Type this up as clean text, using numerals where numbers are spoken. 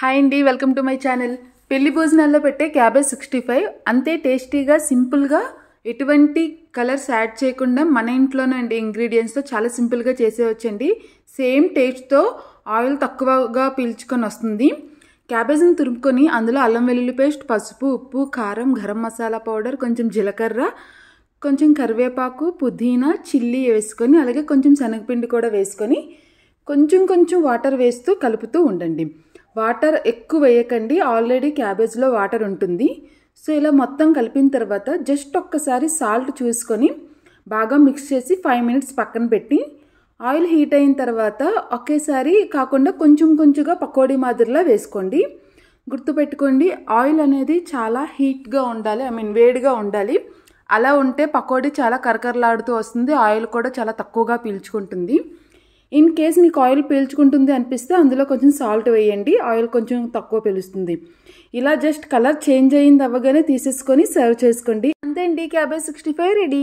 Hi అండి, welcome to my channel. పెళ్లి భోజనాల్లో పెట్టే క్యాబేజ్ 65 అంతే టేస్టీగా, సింపుల్గా, ఎటువంటి కలర్స్ యాడ్ చేయకుండా మన ఇంట్లోనే అండి ఇంగ్రీడియంట్స్తో చాలా సింపుల్గా చేసేవచ్చండి. సేమ్ టేస్ట్తో ఆయిల్ తక్కువగా పీల్చుకొని వస్తుంది. క్యాబేజ్ని తురుముకొని అందులో అల్లం వెల్లుల్లి పేస్ట్, పసుపు, ఉప్పు, కారం, గరం మసాలా పౌడర్, కొంచెం జీలకర్ర, కొంచెం కరివేపాకు, పుదీనా, చిల్లీ వేసుకొని, అలాగే కొంచెం శనగపిండి కూడా వేసుకొని కొంచెం వాటర్ వేస్తూ కలుపుతూ ఉండండి. వాటర్ ఎక్కువ వేయకండి, ఆల్రెడీ క్యాబేజ్లో వాటర్ ఉంటుంది. సో ఇలా మొత్తం కలిపిన తర్వాత జస్ట్ ఒక్కసారి సాల్ట్ చూసుకొని బాగా మిక్స్ చేసి 5 మినిట్స్ పక్కన పెట్టి ఆయిల్ హీట్ అయిన తర్వాత ఒకేసారి కాకుండా కొంచెంగా పకోడీ మాదిరిలా వేసుకోండి. గుర్తుపెట్టుకోండి, ఆయిల్ అనేది చాలా హీట్గా ఉండాలి, వేడిగా ఉండాలి. అలా ఉంటే పకోడీ చాలా కరకరలాడుతూ వస్తుంది, ఆయిల్ కూడా చాలా తక్కువగా పీల్చుకుంటుంది. ఇన్ కేస్ మీకు ఆయిల్ పీల్చుకుంటుంది అనిపిస్తే అందులో కొంచెం సాల్ట్ వేయండి, ఆయిల్ కొంచెం తక్కువ పీలుస్తుంది. ఇలా జస్ట్ కలర్ చేంజ్ అయ్యింది అవ్వగానే తీసేసుకొని సర్వ్ చేసుకోండి. అంతే అండి, క్యాబేజ్ 65 రెడీ.